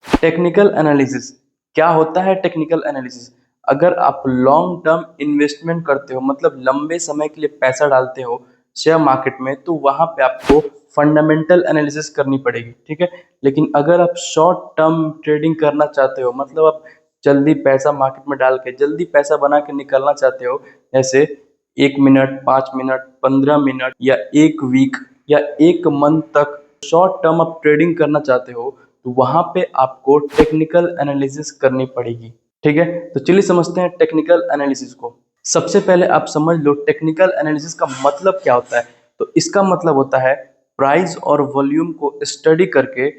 Technical analysis क्या होता है? टेक्निकल एनालिसिस अगर आप लॉन्ग टर्म इन्वेस्टमेंट करते हो, मतलब लंबे समय के लिए पैसा डालते हो शेयर मार्केट में, तो वहां पे आपको फंडामेंटल एनालिसिस करनी पड़ेगी। ठीक है। लेकिन अगर आप शॉर्ट टर्म ट्रेडिंग करना चाहते हो, मतलब आप जल्दी पैसा मार्केट में डाल के जल्दी पैसा बना के निकलना चाहते हो, जैसे 1 मिनट, 5 मिनट, 15 मिनट या 1 वीक या 1 मंथ तक शॉर्ट टर्म आप ट्रेडिंग करना चाहते हो, तो वहां पे आपको टेक्निकल एनालिसिस करनी पड़ेगी। ठीक है। तो चलिए समझते हैं टेक्निकल एनालिसिस को। सबसे पहले आप समझ लो टेक्निकल एनालिसिस का मतलब क्या होता है। तो इसका मतलब होता है प्राइस और वॉल्यूम को स्टडी करके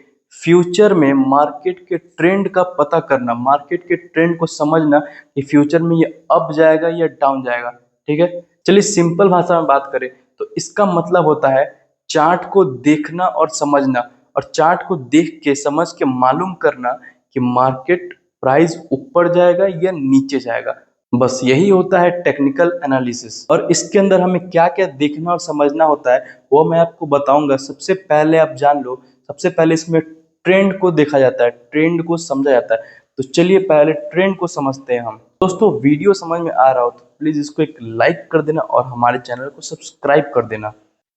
फ्यूचर में मार्केट के ट्रेंड का पता करना, मार्केट के ट्रेंड को समझना कि फ्यूचर में ये अप जाएगा या डाउन जाएगा। ठीक है। चलिए सिंपल भाषा में बात करें तो इसका मतलब होता है चार्ट को देखना और समझना, और चार्ट को देख के समझ के मालूम करना कि मार्केट प्राइस ऊपर जाएगा या नीचे जाएगा। बस यही होता है टेक्निकल एनालिसिस। और इसके अंदर हमें क्या क्या देखना और समझना होता है वो मैं आपको बताऊंगा। सबसे पहले आप जान लो, सबसे पहले इसमें ट्रेंड को देखा जाता है, ट्रेंड को समझा जाता है। तो चलिए पहले ट्रेंड को समझते हैं हम। दोस्तों वीडियो समझ में आ रहा हो तो प्लीज इसको एक लाइक कर देना और हमारे चैनल को सब्सक्राइब कर देना।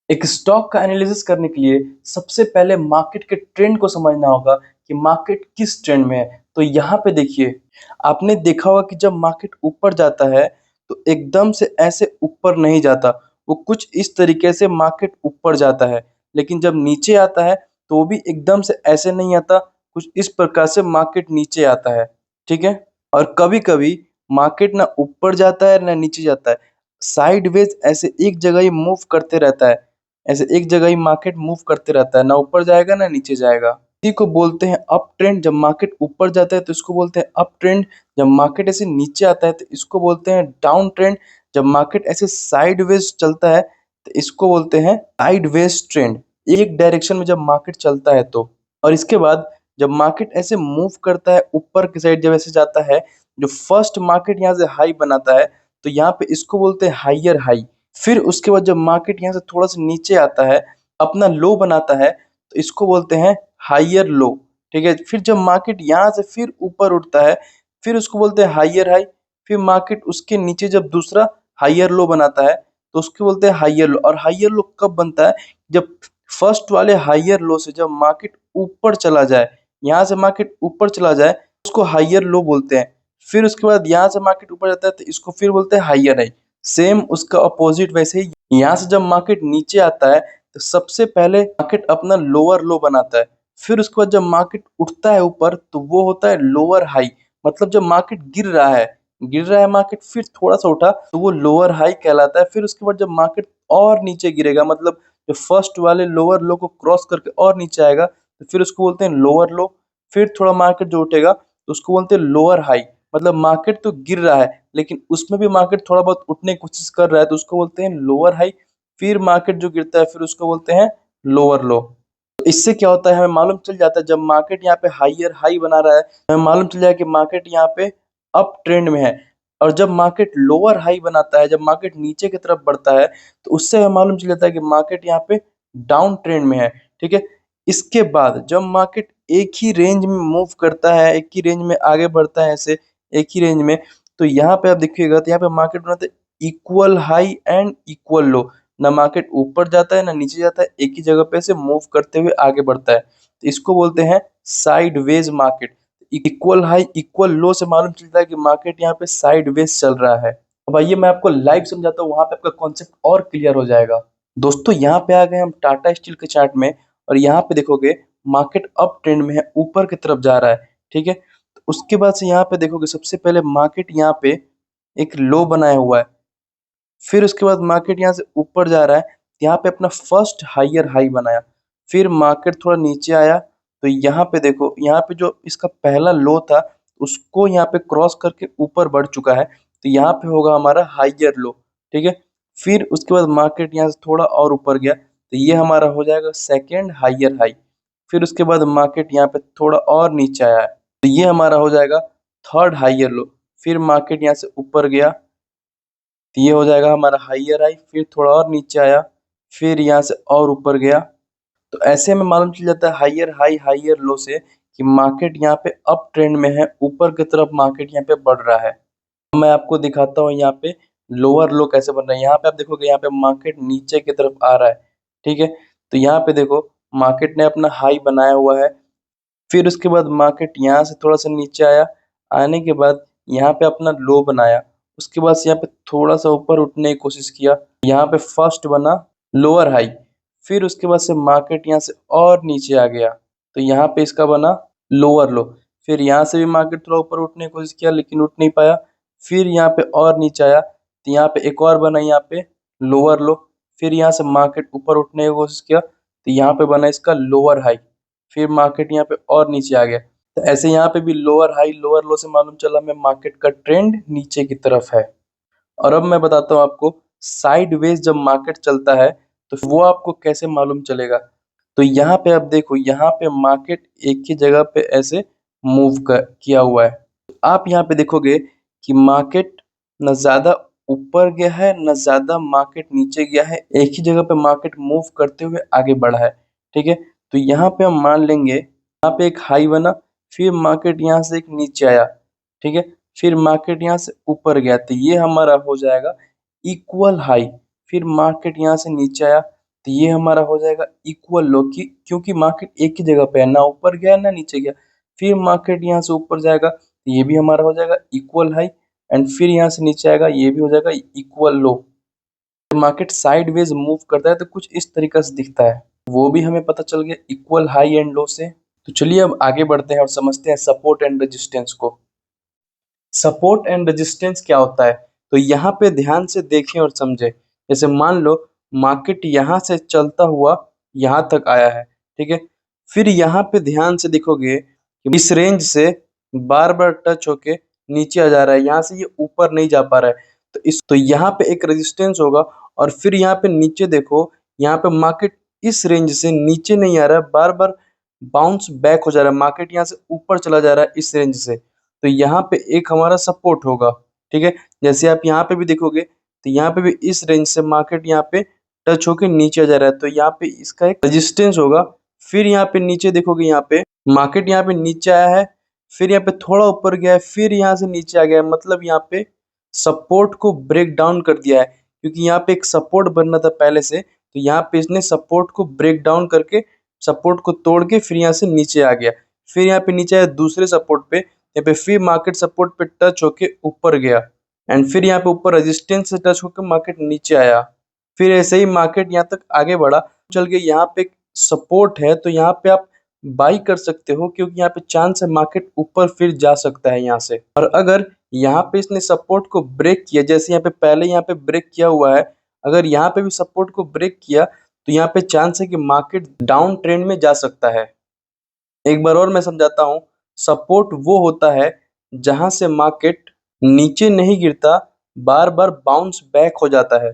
एक स्टॉक का एनालिसिस करने के लिए सबसे पहले मार्केट के ट्रेंड को समझना होगा कि मार्केट किस ट्रेंड में है। तो यहाँ पे देखिए, आपने देखा होगा कि जब मार्केट ऊपर जाता है तो एकदम से ऐसे ऊपर नहीं जाता, वो कुछ इस तरीके से मार्केट ऊपर जाता है। लेकिन जब नीचे आता है तो वो भी एकदम से ऐसे नहीं आता, कुछ इस प्रकार से मार्केट नीचे आता है। ठीक है। और कभी कभी मार्केट ना ऊपर जाता है ना नीचे जाता है, साइडवेज ऐसे एक जगह ही मूव करते रहता है। ऐसे एक जगह ही मार्केट मूव करते रहता है, ना ऊपर जाएगा ना नीचे जाएगा। इसी को बोलते हैं अप ट्रेंड। जब मार्केट ऊपर जाता है तो इसको बोलते हैं अप ट्रेंड। जब मार्केट ऐसे नीचे आता है तो इसको बोलते हैं डाउन ट्रेंड। जब मार्केट ऐसे साइडवेज चलता है तो इसको बोलते हैं साइडवेज ट्रेंड, एक डायरेक्शन में जब मार्केट चलता है तो। और इसके बाद जब मार्केट ऐसे मूव करता है ऊपर की साइड, जब ऐसे जाता है, जो फर्स्ट मार्केट यहाँ से हाई बनाता है तो यहाँ पे इसको बोलते हैं हाइयर हाई। फिर उसके बाद जब मार्केट यहाँ से थोड़ा सा नीचे आता है, अपना लो बनाता है, तो इसको बोलते हैं हाइयर लो। ठीक है। फिर जब मार्केट यहाँ से फिर ऊपर उठता है, फिर उसको बोलते हैं हाइयर हाई। फिर मार्केट उसके नीचे जब दूसरा हाइयर लो बनाता है तो उसको बोलते हैं हाइयर लो। और हाइयर लो कब बनता है? जब फर्स्ट वाले हाइयर लो से जब मार्केट ऊपर चला जाए, यहाँ से मार्केट ऊपर चला जाए, उसको हाइयर लो बोलते हैं। फिर उसके बाद यहाँ से मार्केट ऊपर जाता है तो इसको फिर बोलते हैं हाइयर हाई। सेम उसका अपोजिट वैसे ही यहाँ से जब मार्केट नीचे आता है तो सबसे पहले मार्केट अपना लोअर लो बनाता है। फिर उसके बाद जब मार्केट उठता है ऊपर तो वो होता है लोअर हाई। मतलब जब मार्केट गिर रहा है मार्केट, फिर थोड़ा सा उठा तो वो लोअर हाई कहलाता है। फिर उसके बाद जब मार्केट और नीचे गिरेगा, मतलब जो फर्स्ट वाले लोअर लो को क्रॉस करके और नीचे आएगा, तो फिर उसको बोलते हैं लोअर लो। फिर थोड़ा मार्केट जो उठेगा तो उसको बोलते हैं लोअर हाई। मतलब मार्केट तो गिर रहा है लेकिन उसमें भी मार्केट थोड़ा बहुत उठने की कोशिश कर रहा है तो उसको बोलते हैं लोअर हाई। फिर मार्केट जो गिरता है फिर उसको बोलते हैं लोअर लो। तो इससे क्या होता है, हमें मालूम चल जाता है जब मार्केट यहाँ पे हाइयर हाई बना रहा है, हमें मालूम चल जाएगा कि मार्केट यहाँ पे अप ट्रेंड में है। और जब मार्केट लोअर हाई बनाता है, जब मार्केट नीचे की तरफ बढ़ता है, तो उससे हमें मालूम चल जाता है कि मार्केट यहाँ पे डाउन ट्रेंड में है। ठीक है। इसके बाद जब मार्केट एक ही रेंज में मूव करता है, एक ही रेंज में आगे बढ़ता है, ऐसे एक ही रेंज में, तो यहाँ पे आप देखिएगा तो यहाँ पे मार्केट बनाता है इक्वल हाई एंड इक्वल लो। ना मार्केट ऊपर जाता है ना नीचे जाता है, एक ही जगह पे से मूव करते हुए आगे बढ़ता है। तो इसको बोलते हैं sideways market. Equal high equal low से मालूम चलता है कि मार्केट यहाँ पे साइडवेज चल रहा है। अब आइए मैं आपको लाइव समझाता हूँ, वहां पे आपका कॉन्सेप्ट और क्लियर हो जाएगा। दोस्तों यहाँ पे आ गए हम टाटा स्टील के चार्ट में, और यहाँ पे देखोगे मार्केट अप ट्रेंड में है, ऊपर की तरफ जा रहा है। ठीक है। तो उसके बाद से यहाँ पे देखोगे सबसे पहले मार्केट यहाँ पे एक लो बनाया हुआ है। फिर उसके बाद मार्केट यहाँ से ऊपर जा रहा है, यहाँ पे अपना फर्स्ट हाइयर हाई बनाया। फिर मार्केट थोड़ा नीचे आया तो यहाँ पे देखो, यहाँ पे जो इसका पहला लो था उसको यहाँ पे क्रॉस करके ऊपर बढ़ चुका है, तो यहाँ पे होगा हमारा हाइयर लो। ठीक है। फिर उसके बाद मार्केट यहाँ से थोड़ा और ऊपर गया तो ये हमारा हो जाएगा सेकेंड हाइयर हाई। फिर उसके बाद मार्केट यहाँ पे थोड़ा और नीचे आया है तो ये हमारा हो जाएगा थर्ड हाइयर लो। फिर मार्केट यहाँ से ऊपर गया तो ये हो जाएगा हमारा हाइयर हाई। फिर थोड़ा और नीचे आया, फिर यहाँ से और ऊपर गया। तो ऐसे में मालूम चल जाता है हाइयर हाई हाइयर लो से कि मार्केट यहाँ पे अप ट्रेंड में है, ऊपर की तरफ मार्केट यहाँ पे बढ़ रहा है। मैं आपको दिखाता हूँ यहाँ पे लोअर लो कैसे बन रहा है। यहाँ पे आप देखोगे यहाँ पे मार्केट नीचे की तरफ आ रहा है, ठीक है। तो यहाँ पे देखो मार्केट ने अपना हाई बनाया हुआ है, फिर उसके बाद मार्केट यहाँ से थोड़ा सा नीचे आया, आने के बाद यहाँ पे अपना लो बनाया, उसके बाद से यहाँ पे थोड़ा सा ऊपर उठने की कोशिश किया, यहाँ पे फर्स्ट बना लोअर हाई, फिर उसके बाद से मार्केट यहाँ से और नीचे आ गया, तो यहाँ पे इसका बना लोअर लो। फिर यहाँ से भी मार्केट थोड़ा ऊपर उठने की कोशिश किया लेकिन उठ नहीं पाया, फिर यहाँ पे और नीचे आया, तो यहाँ पे एक और बना यहाँ पे लोअर लो। फिर यहाँ से मार्केट ऊपर उठने की कोशिश किया, तो यहाँ पे बना इसका लोअर हाई, फिर मार्केट यहाँ पे और नीचे आ गया। तो ऐसे यहाँ पे भी लोअर हाई लोअर लो से मालूम चला हमें मार्केट का ट्रेंड नीचे की तरफ है। और अब मैं बताता हूँ आपको साइडवेज जब मार्केट चलता है तो वो आपको कैसे मालूम चलेगा। तो यहाँ पे आप देखो, यहाँ पे मार्केट एक ही जगह पे ऐसे मूव किया हुआ है। आप यहाँ पे देखोगे कि मार्केट न ज़्यादा ऊपर गया है न ज़्यादा मार्केट नीचे गया है, एक ही जगह पे मार्केट मूव करते हुए आगे बढ़ा है, ठीक है। तो यहाँ पे हम मान लेंगे यहाँ पे एक हाई बना, फिर मार्केट यहाँ से एक नीचे आया, ठीक है, फिर मार्केट यहाँ से ऊपर गया, तो ये हमारा हो जाएगा इक्वल हाई। फिर मार्केट यहाँ से नीचे आया तो ये हमारा हो जाएगा इक्वल लो, की क्योंकि मार्केट एक ही जगह पे है, ना ऊपर गया ना नीचे गया। फिर मार्केट यहाँ से ऊपर जाएगा तो ये भी हमारा हो जाएगा इक्वल हाई, एंड फिर यहाँ से नीचे आएगा ये भी हो जाएगा इक्वल लो। मार्केट साइडवेज मूव करता है तो कुछ इस तरीके से दिखता है, वो भी हमें पता चल गया इक्वल हाई एंड लो से। तो चलिए अब आगे बढ़ते हैं और समझते हैं सपोर्ट एंड रेजिस्टेंस को। सपोर्ट एंड रेजिस्टेंस क्या होता है, तो यहाँ पे ध्यान से देखें और समझें। जैसे मान लो मार्केट यहाँ से चलता हुआ यहाँ तक आया है, ठीक है, फिर यहाँ पे ध्यान से देखोगे कि इस रेंज से बार बार टच होके नीचे आ जा रहा है, यहाँ से ये ऊपर नहीं जा पा रहा है, तो यहाँ पे एक रेजिस्टेंस होगा। और फिर यहाँ पे नीचे देखो, यहाँ पे मार्केट इस रेंज से नीचे नहीं आ रहा है, बार बार बाउंस बैक हो जा रहा है, मार्केट यहाँ से ऊपर चला जा रहा है इस रेंज से, तो यहाँ पे एक हमारा सपोर्ट होगा, ठीक है। जैसे आप यहाँ पे भी देखोगे तो यहाँ पे भी इस रेंज से मार्केट यहाँ पे टच होके नीचे जा रहा है, तो यहाँ पे इसका एक रेजिस्टेंस होगा। फिर यहाँ पे नीचे देखोगे, यहाँ पे मार्केट यहाँ पे नीचे आया है, फिर यहाँ पे थोड़ा ऊपर गया है, फिर यहाँ से नीचे आ गया है, मतलब यहाँ पे सपोर्ट को ब्रेक डाउन कर दिया है, क्योंकि यहाँ पे एक सपोर्ट बनना था पहले से, तो यहाँ पे इसने सपोर्ट को ब्रेक डाउन करके सपोर्ट को तोड़ के फिर यहाँ से नीचे आ गया। फिर यहाँ पे नीचे आया दूसरे सपोर्ट पे, यहाँ पे फिर मार्केट सपोर्ट पे टच होके ऊपर गया, एंड फिर यहाँ पे ऊपर रेजिस्टेंस से टच होकर मार्केट नीचे आया। फिर ऐसे ही मार्केट यहाँ तक आगे बढ़ा, चल के यहाँ पे एक सपोर्ट है, तो यहाँ पे आप बाई कर सकते हो, क्योंकि यहाँ पे चांस है मार्केट ऊपर फिर जा सकता है यहाँ से। और अगर यहाँ पे इसने सपोर्ट को ब्रेक किया, जैसे यहाँ पे पहले यहाँ पे ब्रेक किया हुआ है, अगर यहाँ पे भी सपोर्ट को ब्रेक किया तो यहाँ पे चांस है कि मार्केट डाउन ट्रेंड में जा सकता है। एक बार और मैं समझाता हूँ। सपोर्ट वो होता है जहां से मार्केट नीचे नहीं गिरता, बार बार बाउंस बैक हो जाता है,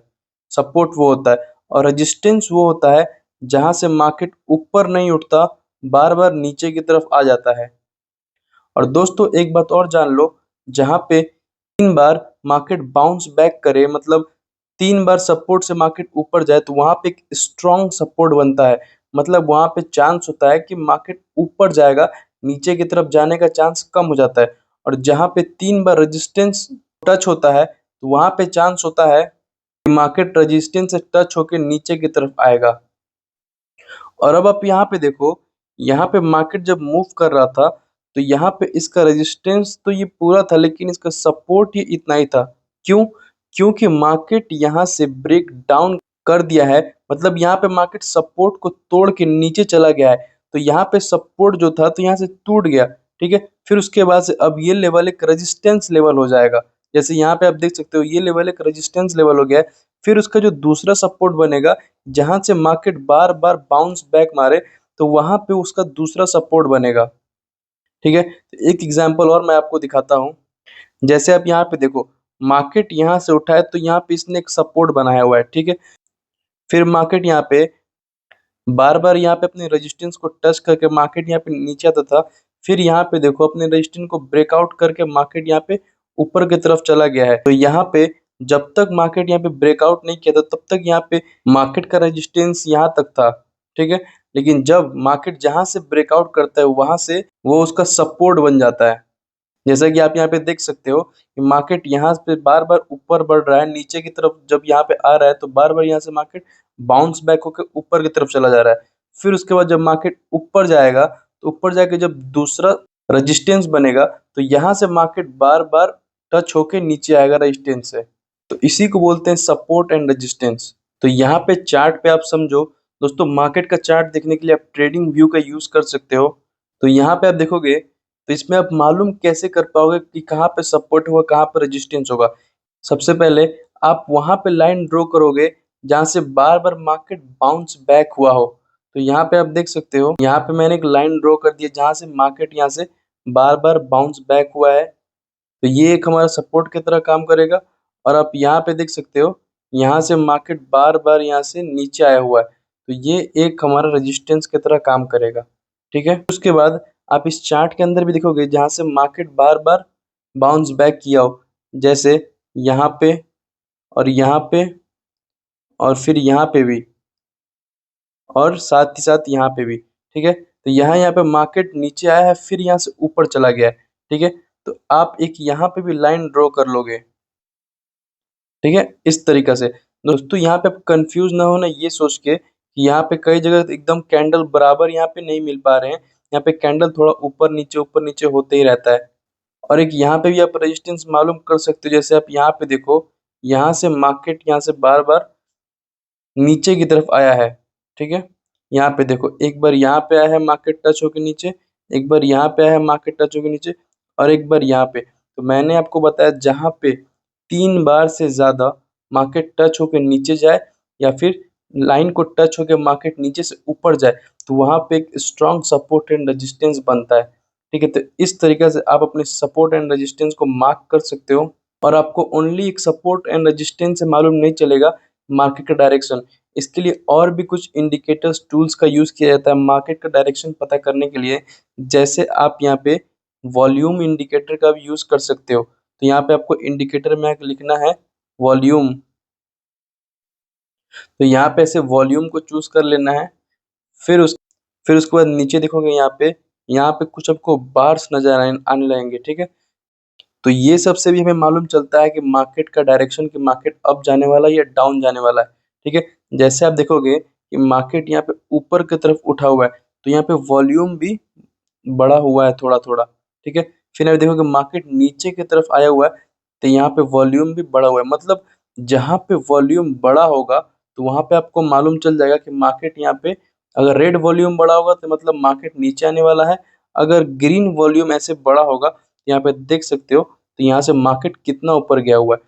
सपोर्ट वो होता है। और रेजिस्टेंस वो होता है जहां से मार्केट ऊपर नहीं उठता, बार बार नीचे की तरफ आ जाता है। और दोस्तों एक बात और जान लो, जहां पे 3 बार मार्केट बाउंस बैक करे, मतलब 3 बार सपोर्ट से मार्केट ऊपर जाए, तो वहां पे एक स्ट्रॉन्ग सपोर्ट बनता है, मतलब वहां पे चांस होता है कि मार्केट ऊपर जाएगा, नीचे की तरफ जाने का चांस कम हो जाता है। और जहां पे 3 बार रेजिस्टेंस टच होता है, तो वहां पे चांस होता है कि मार्केट रेजिस्टेंस से टच होकर नीचे की तरफ आएगा। और अब आप यहाँ पे देखो, यहाँ पे मार्केट जब मूव कर रहा था तो यहाँ पे इसका रेजिस्टेंस तो ये पूरा था, लेकिन इसका सपोर्ट ये इतना ही था। क्यों? क्योंकि मार्केट यहाँ से ब्रेक डाउन कर दिया है, मतलब यहाँ पे मार्केट सपोर्ट को तोड़ के नीचे चला गया है, तो यहाँ पे सपोर्ट जो था तो यहाँ से टूट गया, ठीक है। फिर उसके बाद से अब ये लेवल एक रेजिस्टेंस लेवल हो जाएगा, जैसे यहाँ पे आप देख सकते हो ये लेवल एक रेजिस्टेंस लेवल हो गया है। फिर उसका जो दूसरा सपोर्ट बनेगा, जहां से मार्केट बार बार बाउंस बैक मारे, तो वहां पे उसका दूसरा सपोर्ट बनेगा, ठीक है। तो एक एग्जांपल और मैं आपको दिखाता हूँ। जैसे आप यहाँ पे देखो, मार्केट यहाँ से उठा है तो यहाँ पे इसने एक सपोर्ट बनाया हुआ है, ठीक है। फिर मार्केट यहाँ पे बार बार यहाँ पे अपने रेजिस्टेंस को टच करके मार्केट यहाँ पे नीचे आता था, फिर यहाँ पे देखो अपने रेजिस्टेंस को ब्रेकआउट करके मार्केट यहाँ पे ऊपर की तरफ चला गया है। तो यहाँ पे जब तक मार्केट यहाँ पे ब्रेकआउट नहीं किया था, तब तक यहाँ पे मार्केट का रेजिस्टेंस यहाँ तक था, ठीक है। लेकिन जब मार्केट जहाँ से ब्रेकआउट करता है वहाँ से वो उसका सपोर्ट बन जाता है। जैसा कि आप यहाँ पे देख सकते हो कि मार्केट यहाँ पे बार-बार ऊपर बढ़ रहा है, नीचे की तरफ जब यहाँ पे आ रहा है तो बार-बार यहाँ से मार्केट बाउंस बैक होके ऊपर की तरफ चला जा रहा है। फिर उसके बाद जब मार्केट ऊपर जाएगा, तो ऊपर जाके जब दूसरा रेजिस्टेंस बनेगा, तो यहाँ से मार्केट बार-बार टच होके नीचे आएगा रेजिस्टेंस से। तो इसी को बोलते हैं सपोर्ट एंड रेजिस्टेंस। तो यहाँ पे चार्ट पे आप समझो, दोस्तों मार्केट का चार्ट देखने के लिए आप ट्रेडिंग व्यू का यूज़ कर सकते हो। तो यहाँ पे आप देखोगे तो इसमें आप मालूम कैसे कर पाओगे कि कहाँ पे सपोर्ट होगा, कहाँ पे रेजिस्टेंस होगा। सबसे पहले आप वहाँ पे लाइन ड्रॉ करोगे जहाँ से बार-बार मार्केट बाउंस बैक हुआ हो। तो यहाँ पे आप देख सकते हो, यहाँ पे मैंने एक लाइन ड्रॉ कर दी है जहाँ से मार्केट यहाँ से बार-बार बाउंस बैक हुआ है। तो ये एक हमारा सपोर्ट की तरह काम करेगा और आप यहाँ पे देख सकते हो, यहाँ से मार्केट बार-बार यहाँ से नीचे आया हुआ है। तो ये एक हमारा रेजिस्टेंस की तरह काम करेगा, ठीक है? उसके बाद आप इस चार्ट के अंदर भी देखोगे जहाँ से मार्केट बार-बार बाउंस बैक किया हो, जैसे यहाँ पे और यहाँ पे और फिर यहाँ पे भी और साथ ही साथ यहाँ पे भी, ठीक है? तो यहाँ पे मार्केट नीचे आया है, फिर यहाँ से ऊपर चला गया है, ठीक है? तो आप एक यहाँ पे भी लाइन ड्रॉ कर लोगे, ठीक है? इस तरीक़ा से। दोस्तों यहाँ पे आप कन्फ्यूज़ ना होना ये सोच के कि यहाँ पे कई जगह एकदम कैंडल बराबर यहाँ पे नहीं मिल पा रहे हैं। यहाँ पे कैंडल थोड़ा ऊपर नीचे होते ही रहता है। और एक यहाँ पे भी आप रेजिस्टेंस मालूम कर सकते हो, जैसे आप यहाँ पे देखो, यहाँ से मार्केट यहाँ से बार-बार नीचे की तरफ आया है, ठीक है? यहाँ पे देखो, एक बार यहाँ पे आया है मार्केट टच होके नीचे, एक बार यहाँ पे आया है मार्केट टच होके नीचे और एक बार यहाँ पे। तो मैंने आपको बताया जहाँ पे 3 बार से ज़्यादा मार्केट टच होके नीचे जाए या फिर लाइन को टच होके मार्केट नीचे से ऊपर जाए, तो वहाँ पे एक स्ट्रॉन्ग सपोर्ट एंड रेजिस्टेंस बनता है, ठीक है? तो इस तरीके से आप अपने सपोर्ट एंड रेजिस्टेंस को मार्क कर सकते हो और आपको ओनली एक सपोर्ट एंड रेजिस्टेंस से मालूम नहीं चलेगा मार्केट का डायरेक्शन। इसके लिए और भी कुछ इंडिकेटर्स टूल्स का यूज़ किया जाता है मार्केट का डायरेक्शन पता करने के लिए। जैसे आप यहाँ पे वॉल्यूम इंडिकेटर का भी यूज़ कर सकते हो। तो यहाँ पे आपको इंडिकेटर में आके लिखना है वॉल्यूम। तो यहाँ पे ऐसे वॉल्यूम को चूज़ कर लेना है। फिर उस फिर उसके बाद नीचे देखोगे यहाँ पे कुछ आपको बार्स नज़र आने लगेंगे, ठीक है? तो ये सब से भी हमें मालूम चलता है कि मार्केट का डायरेक्शन कि मार्केट अप जाने वाला है या डाउन जाने वाला है, ठीक है? जैसे आप देखोगे कि मार्केट यहाँ पे ऊपर की तरफ उठा हुआ है, तो यहाँ पे वॉल्यूम भी बढ़ा हुआ है थोड़ा-थोड़ा, ठीक है? फिर आप देखोगे मार्केट नीचे की तरफ आया हुआ है, तो यहाँ पे वॉल्यूम भी बढ़ा हुआ है। मतलब जहाँ पे वॉल्यूम बड़ा होगा, तो वहाँ पे आपको मालूम चल जाएगा कि मार्केट यहाँ पे अगर रेड वॉल्यूम बड़ा होगा, तो मतलब मार्केट नीचे आने वाला है। अगर ग्रीन वॉल्यूम ऐसे बड़ा होगा, तो यहाँ पे देख सकते हो, तो यहाँ से मार्केट कितना ऊपर गया हुआ है।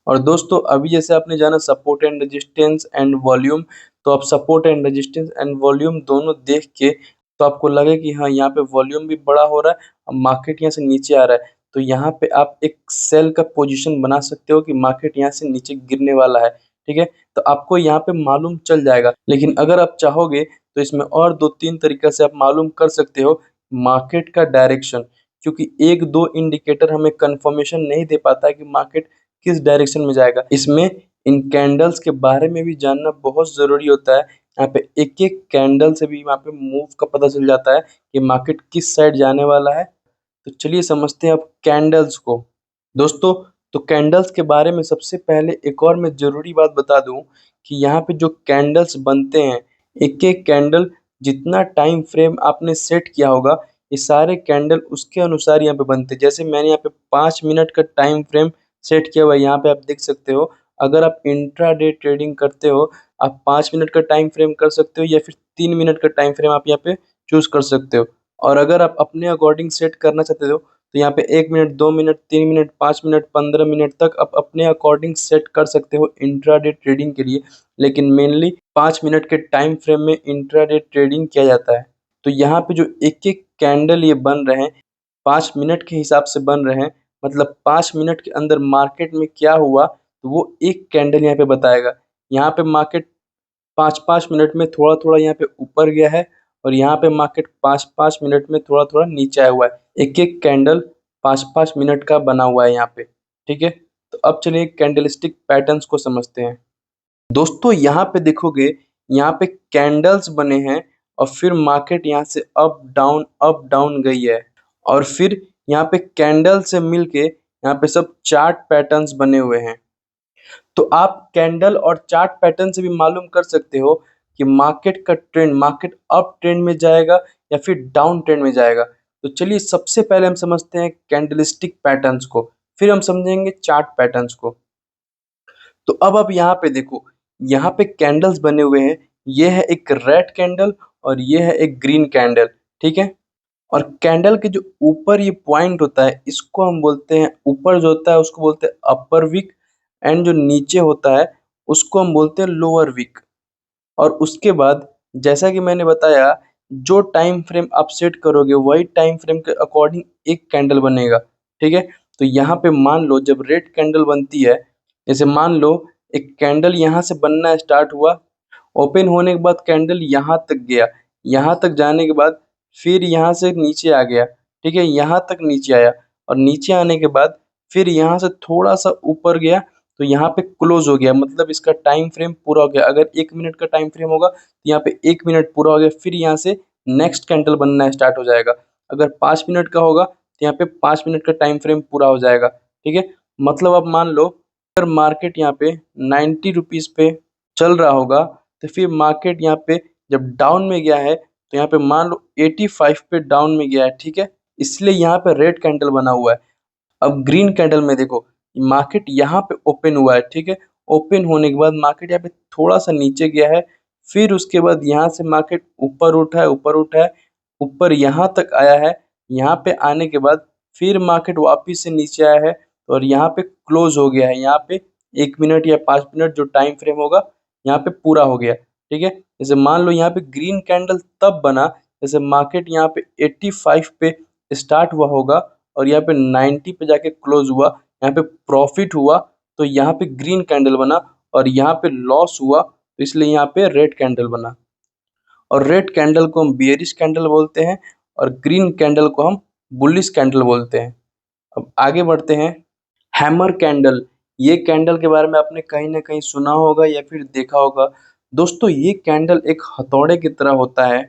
और दोस्तों अभी जैसे आपने जाना support and resistance and volume, तो आप support and resistance and volume दोनों देख के तो आपको लगे कि हाँ, यहाँ पे वॉल्यूम भी बड़ा हो रहा है और मार्केट यहाँ से नीचे आ रहा है। तो यहाँ पे आप एक सेल का पोजीशन बना सकते हो कि मार्केट यहाँ से नीचे गिरने वाला है, ठीक है? तो आपको यहाँ पे मालूम चल जाएगा। लेकिन अगर आप चाहोगे तो इसमें और 2-3 तरीके से आप मालूम कर सकते हो मार्केट का डायरेक्शन, क्योंकि 1-2 इंडिकेटर हमें कन्फर्मेशन नहीं दे पाता है कि मार्केट किस डायरेक्शन में जाएगा। इसमें इन कैंडल्स के बारे में भी जानना बहुत ज़रूरी होता है। यहाँ पे एक-एक कैंडल से भी वहाँ पे मूव का पता चल जाता है कि मार्केट किस साइड जाने वाला है। तो चलिए समझते हैं अब कैंडल्स को। दोस्तों, तो कैंडल्स के बारे में सबसे पहले एक और मैं ज़रूरी बात बता दूँ कि यहाँ पे जो कैंडल्स बनते हैं, एक-एक कैंडल जितना टाइम फ्रेम आपने सेट किया होगा, ये सारे कैंडल उसके अनुसार यहाँ पे बनते हैं। जैसे मैंने यहाँ पे 5 मिनट का टाइम फ्रेम सेट किया हुआ है, यहाँ पे आप देख सकते हो। अगर आप इंट्राडे ट्रेडिंग करते हो, आप 5 मिनट का टाइम फ्रेम कर सकते हो या फिर 3 मिनट का टाइम फ्रेम आप यहाँ पे चूज़ कर सकते हो। और अगर आप अपने अकॉर्डिंग सेट करना चाहते हो, तो यहाँ पे 1 minute, 2 minute, 3 minute, 5 minute, 15 minute तक आप अपने अकॉर्डिंग सेट कर सकते हो इंट्राडे ट्रेडिंग के लिए। लेकिन मेनली 5 मिनट के टाइम फ्रेम में इंट्राडे ट्रेडिंग किया जाता है। तो यहाँ पे जो एक-एक कैंडल ये बन रहे हैं, 5 मिनट के हिसाब से बन रहे हैं, मतलब 5 मिनट के अंदर मार्केट में क्या हुआ, तो वो एक कैंडल यहाँ पे बताएगा। यहाँ पे मार्केट 5-5 मिनट में थोड़ा-थोड़ा यहाँ पे ऊपर गया है और यहाँ पे मार्केट 5-5 मिनट में थोड़ा-थोड़ा नीचे आया हुआ है। एक-एक कैंडल 5-5 मिनट का बना हुआ है यहाँ पे, ठीक है? तो अब चलिए कैंडलस्टिक पैटर्न्स को समझते हैं। दोस्तों यहाँ पे देखोगे, यहाँ पे कैंडल्स बने हैं और फिर मार्केट यहाँ से अप डाउन गई है और फिर यहाँ पे कैंडल से मिलके यहाँ पे सब चार्ट पैटर्न्स बने हुए हैं। तो आप कैंडल और चार्ट पैटर्न से भी मालूम कर सकते हो कि मार्केट का ट्रेंड, मार्केट अप ट्रेंड में जाएगा या फिर डाउन ट्रेंड में जाएगा। तो चलिए सबसे पहले हम समझते हैं कैंडलस्टिक पैटर्न्स को, फिर हम समझेंगे चार्ट पैटर्न्स को। तो अब आप यहाँ पे देखो, यहाँ पे कैंडल्स बने हुए हैं। ये है एक रेड कैंडल और ये है एक ग्रीन कैंडल, ठीक है। और कैंडल के जो ऊपर ये पॉइंट होता है इसको हम बोलते हैं, ऊपर जो होता है उसको बोलते हैं अपर विक, एंड जो नीचे होता है उसको हम बोलते हैं लोअर विक। और उसके बाद जैसा कि मैंने बताया, जो टाइम फ्रेम आप सेट करोगे वही टाइम फ्रेम के अकॉर्डिंग एक कैंडल बनेगा, ठीक है। तो यहाँ पे मान लो जब रेड कैंडल बनती है, जैसे मान लो एक कैंडल यहाँ से बनना स्टार्ट हुआ, ओपन होने के बाद कैंडल यहाँ तक गया, यहाँ तक जाने के बाद फिर यहाँ से नीचे आ गया, ठीक है, यहाँ तक नीचे आया और नीचे आने के बाद फिर यहाँ से थोड़ा सा ऊपर गया, तो यहाँ पे क्लोज हो गया, मतलब इसका टाइम फ्रेम पूरा हो गया। अगर 1 मिनट का टाइम फ्रेम होगा तो यहाँ पे 1 मिनट पूरा हो गया, फिर यहाँ से नेक्स्ट कैंडल बनना स्टार्ट हो जाएगा। अगर 5 मिनट का होगा तो यहाँ पे 5 मिनट का टाइम फ्रेम पूरा हो जाएगा, ठीक है। मतलब अब मान लो अगर मार्केट यहाँ पे 90 रुपीज़ पे चल रहा होगा, तो फिर मार्केट यहाँ पे जब डाउन में गया है तो यहाँ पे मान लो 85 पे डाउन में गया है, ठीक है, इसलिए यहाँ पे रेड कैंडल बना हुआ है। अब ग्रीन कैंडल में देखो, मार्केट यहाँ पे ओपन हुआ है, ठीक है, ओपन होने के बाद मार्केट यहाँ पे थोड़ा सा नीचे गया है, फिर उसके बाद यहाँ से मार्केट ऊपर उठा है, ऊपर यहाँ तक आया है, यहाँ पे आने के बाद फिर मार्केट वापिस से नीचे आया है और यहाँ पे क्लोज हो गया है। यहाँ पे 1 मिनट या 5 मिनट जो टाइम फ्रेम होगा यहाँ पे पूरा हो गया, ठीक है। जैसे मान लो यहाँ पे ग्रीन कैंडल तब बना जैसे मार्केट यहाँ पे 85 पे स्टार्ट हुआ होगा और यहाँ पे 90 पे जाके क्लोज हुआ, यहाँ पे प्रॉफिट हुआ तो यहाँ पे ग्रीन कैंडल बना, और यहाँ पे लॉस हुआ तो इसलिए यहाँ पे रेड कैंडल बना। और रेड कैंडल को हम बियरिश कैंडल बोलते हैं और ग्रीन कैंडल को हम बुलिश कैंडल बोलते हैं। अब आगे बढ़ते हैं। हैमर कैंडल, ये कैंडल के बारे में आपने कहीं ना कहीं सुना होगा या फिर देखा होगा। दोस्तों ये कैंडल एक हथौड़े की तरह होता है।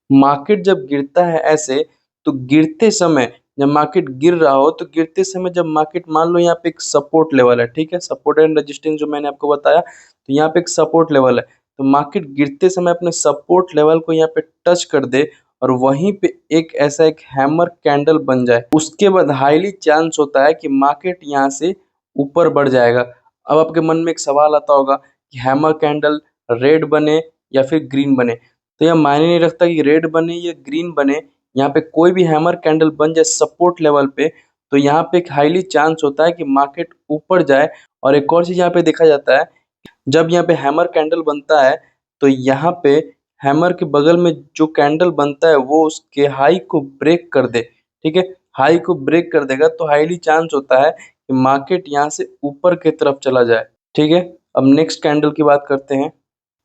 मार्केट जब गिरता है ऐसे, तो गिरते समय जब मार्केट गिर रहा हो तो गिरते समय जब मार्केट मान लो यहाँ पे एक सपोर्ट लेवल है, ठीक है, सपोर्ट एंड रेजिस्टेंस जो मैंने आपको बताया, तो यहाँ पे एक सपोर्ट लेवल है, तो मार्केट गिरते समय अपने सपोर्ट लेवल को यहाँ पे टच कर दे और वहीं पे एक ऐसा एक हैमर कैंडल बन जाए, उसके बाद हाईली चांस होता है कि मार्केट यहाँ से ऊपर बढ़ जाएगा। अब आपके मन में एक सवाल आता होगा कि हैमर कैंडल रेड बने या फिर ग्रीन बने, तो यह मायने नहीं रखता कि रेड बने या ग्रीन बने, यहाँ पे कोई भी हैमर कैंडल बन जाए सपोर्ट लेवल पे, तो यहाँ पे एक हाईली चांस होता है कि मार्केट ऊपर जाए। और एक और चीज यहाँ पे देखा जाता है, जब यहाँ पे हैमर कैंडल बनता है तो यहाँ पे हैमर के बगल में जो कैंडल बनता है वो उसके हाई को ब्रेक कर दे, ठीक है, हाई को ब्रेक कर देगा तो हाईली चांस होता है कि मार्केट यहाँ से ऊपर की तरफ चला जाए, ठीक है। अब नेक्स्ट कैंडल की बात करते हैं।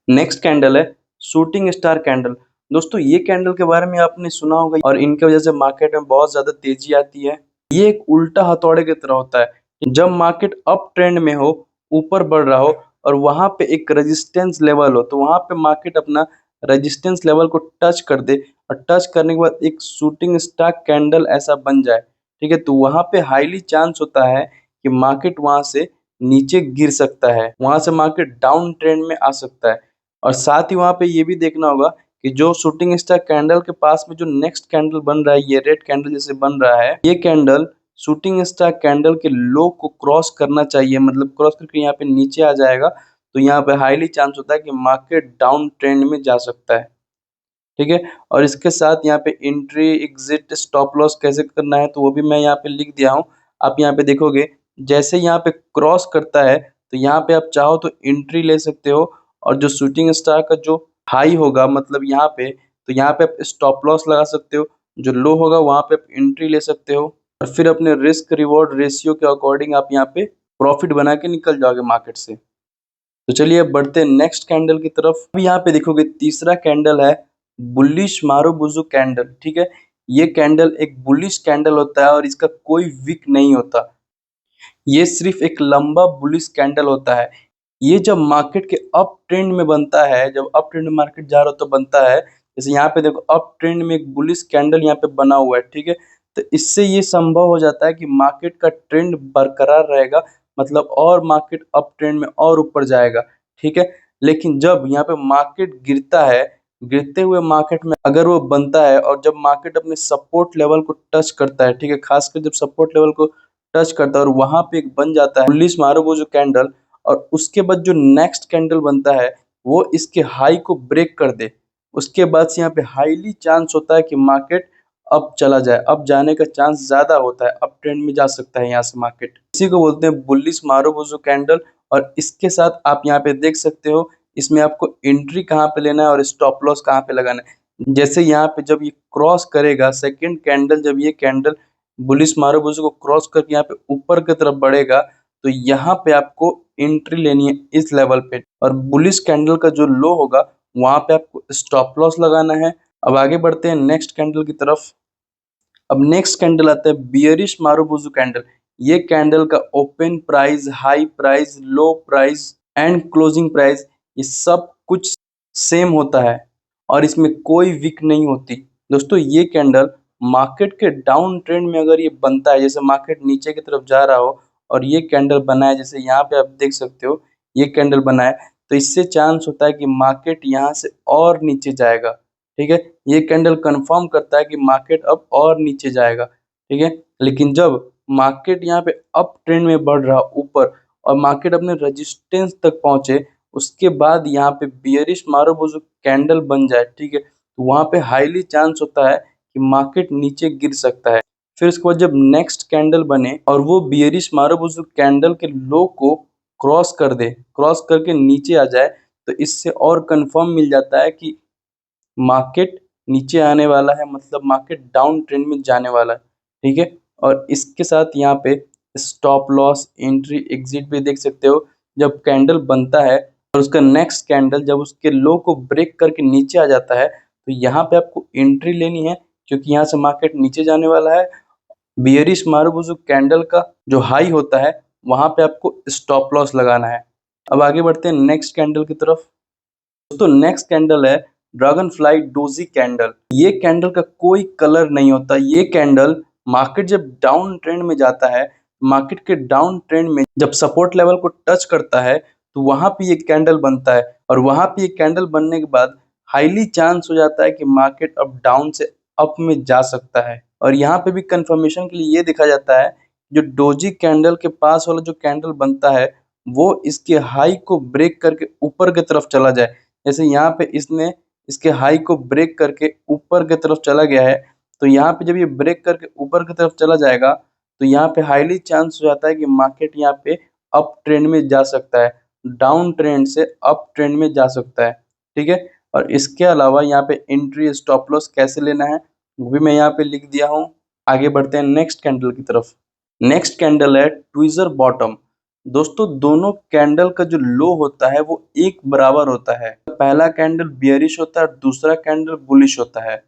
नेक्स्ट कैंडल है शूटिंग स्टार कैंडल। दोस्तों ये कैंडल के बारे में आपने सुना होगा और इनके वजह से मार्केट में बहुत ज्यादा तेजी आती है। ये एक उल्टा हथौड़े की तरह होता है। जब मार्केट अप ट्रेंड में हो, ऊपर बढ़ रहा हो और वहां पे एक रेजिस्टेंस लेवल हो, तो वहां पे मार्केट अपना रेजिस्टेंस लेवल को टच कर दे और टच करने के बाद एक शूटिंग स्टार कैंडल ऐसा बन जाए, ठीक है, तो वहां पे हाईली चांस होता है कि मार्केट वहां से नीचे गिर सकता है, वहां से मार्केट डाउन ट्रेंड में आ सकता है। और साथ ही वहां पे ये भी देखना होगा कि जो शूटिंग स्टार कैंडल के पास में जो नेक्स्ट कैंडल बन रहा है, ये रेड कैंडल जैसे बन रहा है, ये कैंडल शूटिंग स्टार कैंडल के लो को क्रॉस करना चाहिए, मतलब क्रॉस करके यहाँ पे नीचे आ जाएगा, तो यहाँ पे हाईली चांस होता है कि मार्केट डाउन ट्रेंड में जा सकता है, ठीक है। और इसके साथ यहाँ पे एंट्री एग्जिट स्टॉप लॉस कैसे करना है तो वो भी मैं यहाँ पे लिख दिया हूँ। आप यहाँ पे देखोगे जैसे यहाँ पे क्रॉस करता है तो यहाँ पे आप चाहो तो एंट्री ले सकते हो, और जो शूटिंग स्टार का जो हाई होगा मतलब यहाँ पे, तो यहाँ पे आप स्टॉप लॉस लगा सकते हो, जो लो होगा वहाँ पे आप एंट्री ले सकते हो, और फिर अपने रिस्क रिवॉर्ड रेशियो के अकॉर्डिंग आप यहाँ पे प्रॉफिट बना के निकल जाओगे मार्केट से। तो चलिए अब बढ़ते हैं नेक्स्ट कैंडल की तरफ। अब यहाँ पे देखोगे तीसरा कैंडल है बुलिश मारुबुजु कैंडल, ठीक है। ये कैंडल एक बुलिश कैंडल होता है और इसका कोई विक नहीं होता, ये सिर्फ एक लंबा बुलिश कैंडल होता है। ये जब मार्केट के अप ट्रेंड में बनता है, जब अप ट्रेंड में मार्केट जा रहा हो तो बनता है, जैसे यहाँ पे देखो अप ट्रेंड में एक बुलिश कैंडल यहाँ पे बना हुआ है, ठीक है। तो इससे ये संभव हो जाता है कि मार्केट का ट्रेंड बरकरार रहेगा, मतलब और मार्केट अप ट्रेंड में और ऊपर जाएगा, ठीक है। लेकिन जब यहाँ पे मार्केट गिरता है, गिरते हुए मार्केट में अगर वो बनता है और जब मार्केट अपने सपोर्ट लेवल को टच करता है, ठीक है, खासकर जब सपोर्ट लेवल को टच करता है और वहां पे एक बन जाता है बुलिश मारुबुजु कैंडल, और उसके बाद जो नेक्स्ट कैंडल बनता है वो इसके हाई को ब्रेक कर दे, उसके बाद से यहाँ पे हाईली चांस होता है कि मार्केट अप चला जाए, अप जाने का चांस ज्यादा होता है, अप ट्रेंड में जा सकता है यहाँ से मार्केट। इसी को बोलते हैं बुलिश मारुबुजु कैंडल। और इसके साथ आप यहाँ पे देख सकते हो, इसमें आपको एंट्री कहाँ पे लेना है और स्टॉप लॉस कहाँ पे लगाना है। जैसे यहाँ पे जब ये क्रॉस करेगा सेकंड कैंडल, जब ये कैंडल बुलिश मारुबुजु को क्रॉस करके यहाँ पे ऊपर की तरफ बढ़ेगा, तो यहाँ पे आपको एंट्री लेनी है इस लेवल पे, और बुलिश कैंडल का जो लो होगा वहां पे आपको स्टॉप लॉस लगाना है। अब आगे बढ़ते हैं नेक्स्ट कैंडल की तरफ। अब नेक्स्ट कैंडल आता है बियरिश मारुबुजु कैंडल। ये कैंडल का open price, high price, low price and closing price ये सब कुछ सेम होता है और इसमें कोई विक नहीं होती। दोस्तों ये कैंडल मार्केट के डाउन ट्रेंड में अगर ये बनता है, जैसे मार्केट नीचे की तरफ जा रहा हो और ये कैंडल बना है, जैसे यहाँ पे आप देख सकते हो ये कैंडल बना है, तो इससे चांस होता है कि मार्केट यहाँ से और नीचे जाएगा, ठीक है। ये कैंडल कंफर्म करता है कि मार्केट अब और नीचे जाएगा, ठीक है। लेकिन जब मार्केट यहाँ पे अप ट्रेंड में बढ़ रहा ऊपर और मार्केट अपने रेजिस्टेंस तक पहुंचे, उसके बाद यहाँ पे बियरिश मारुबुजु कैंडल बन जाए, ठीक है, तो वहां पे हाईली चांस होता है कि मार्केट नीचे गिर सकता है। फिर उसके बाद जब नेक्स्ट कैंडल बने और वो बियरिश मारुबुजु कैंडल के लो को क्रॉस कर दे, क्रॉस करके नीचे आ जाए, तो इससे और कंफर्म मिल जाता है कि मार्केट नीचे आने वाला है, मतलब मार्केट डाउन ट्रेंड में जाने वाला है, ठीक है। और इसके साथ यहाँ पे स्टॉप लॉस, एंट्री, एग्जिट भी देख सकते हो। जब कैंडल बनता है और उसका नेक्स्ट कैंडल जब उसके लो को ब्रेक करके नीचे आ जाता है, तो यहाँ पे आपको एंट्री लेनी है क्योंकि यहाँ से मार्केट नीचे जाने वाला है। बियरिश मारुबुजु कैंडल का जो हाई होता है वहां पे आपको स्टॉप लॉस लगाना है। अब आगे बढ़ते हैं नेक्स्ट कैंडल की तरफ। दोस्तों नेक्स्ट कैंडल है ड्रैगन फ्लाई डोजी कैंडल। ये कैंडल का कोई कलर नहीं होता। ये कैंडल मार्केट जब डाउन ट्रेंड में जाता है, मार्केट के डाउन ट्रेंड में जब सपोर्ट लेवल को टच करता है, तो वहां पे ये कैंडल बनता है और वहां पे ये कैंडल बनने के बाद हाईली चांस हो जाता है कि मार्केट अब डाउन से अप में जा सकता है। और यहाँ पे भी कंफर्मेशन के लिए ये देखा जाता है, जो डोजी कैंडल के पास वाला जो कैंडल बनता है वो इसके हाई को ब्रेक करके ऊपर की तरफ चला जाए। जैसे यहाँ पे इसने इसके हाई को ब्रेक करके ऊपर की तरफ चला गया है, तो यहाँ पे जब ये ब्रेक करके ऊपर की तरफ चला जाएगा, तो यहाँ पे हाईली चांस हो जाता है कि मार्केट यहाँ पे अप ट्रेंड में जा सकता है, डाउन ट्रेंड से अप ट्रेंड में जा सकता है, ठीक है। और इसके अलावा यहाँ पे एंट्री, स्टॉप लॉस कैसे लेना है वो भी मैं यहाँ पे लिख दिया हूँ। आगे बढ़ते हैं नेक्स्ट कैंडल की तरफ। नेक्स्ट कैंडल है ट्विज़र बॉटम। दोस्तों दोनों कैंडल का जो लो होता है वो एक बराबर होता है। पहला कैंडल बियरिश होता है और दूसरा कैंडल बुलिश होता है।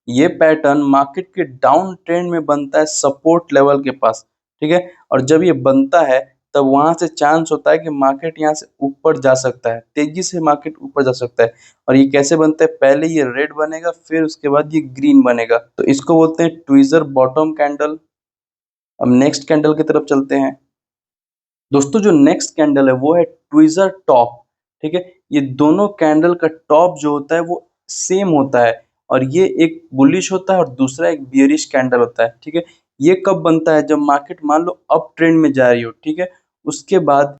ये पैटर्न मार्केट के डाउन ट्रेंड में बनता है सपोर्ट लेवल के पास, ठीक है। और जब ये बनता है तब वहां से चांस होता है कि मार्केट यहाँ से ऊपर जा सकता है, तेजी से मार्केट ऊपर जा सकता है। और ये कैसे बनता है, पहले ये रेड बनेगा फिर उसके बाद ये ग्रीन बनेगा, तो इसको बोलते हैं ट्विज़र बॉटम कैंडल। अब नेक्स्ट कैंडल की तरफ चलते हैं। दोस्तों जो नेक्स्ट कैंडल है वो है ट्विज़र टॉप, ठीक है। ये दोनों कैंडल का टॉप जो होता है वो सेम होता है और ये एक बुलिश होता है और दूसरा एक बियरिश कैंडल होता है, ठीक है। ये कब बनता है, जब मार्केट मान लो अप ट्रेंड में जा रही हो, ठीक है। उसके बाद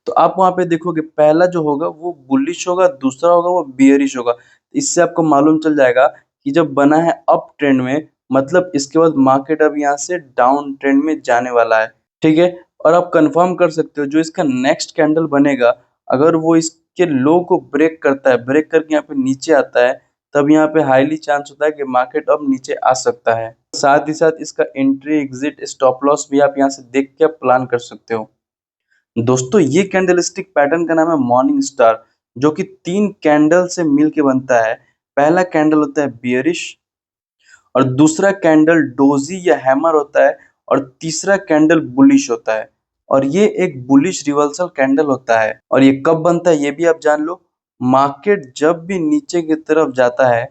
तो आप वहां पे देखोगे पहला जो होगा वो बुलिश होगा, दूसरा होगा वो बियरिश होगा। इससे आपको मालूम चल जाएगा कि जब बना है अप ट्रेंड में, मतलब इसके बाद मार्केट अब यहाँ से डाउन ट्रेंड में जाने वाला है, ठीक है। और आप कंफर्म कर सकते हो जो इसका नेक्स्ट कैंडल बनेगा, अगर वो इसके लो को ब्रेक करता है, ब्रेक करके यहाँ पे नीचे आता है, तब यहाँ पे हाईली चांस होता है कि मार्केट अब नीचे आ सकता है। साथ ही साथ इसका एंट्री, एग्जिट, स्टॉप लॉस भी आप यहाँ से देख के प्लान कर सकते हो। दोस्तों ये कैंडलस्टिक पैटर्न का नाम है मॉर्निंग स्टार, जो कि 3 कैंडल से मिल के बनता है। पहला कैंडल होता है बियरिश और दूसरा कैंडल डोजी या हैमर होता है और तीसरा कैंडल बुलिश होता है। और ये एक बुलिश रिवर्सल कैंडल होता है। और ये कब बनता है ये भी आप जान लो, मार्केट जब भी नीचे की तरफ जाता है,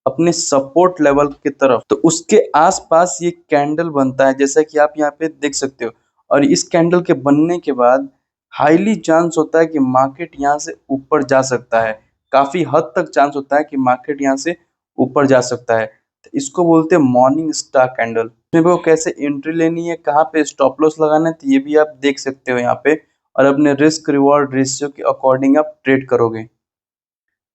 अपने सपोर्ट लेवल की तरफ, तो उसके आसपास ये कैंडल बनता है, जैसा कि आप यहाँ पे देख सकते हो। और इस कैंडल के बनने के बाद हाईली चांस होता है कि मार्केट यहाँ से ऊपर जा सकता है। काफी हद तक चांस होता है कि मार्केट यहाँ से ऊपर जा सकता है। तो इसको बोलते हैं मॉर्निंग स्टार कैंडल। इसमें वो कैसे एंट्री लेनी है, कहाँ पे स्टॉप लॉस लगाना है, तो ये भी आप देख सकते हो यहाँ पे। और अपने रिस्क रिवॉर्ड रेशियो के अकॉर्डिंग आप ट्रेड करोगे,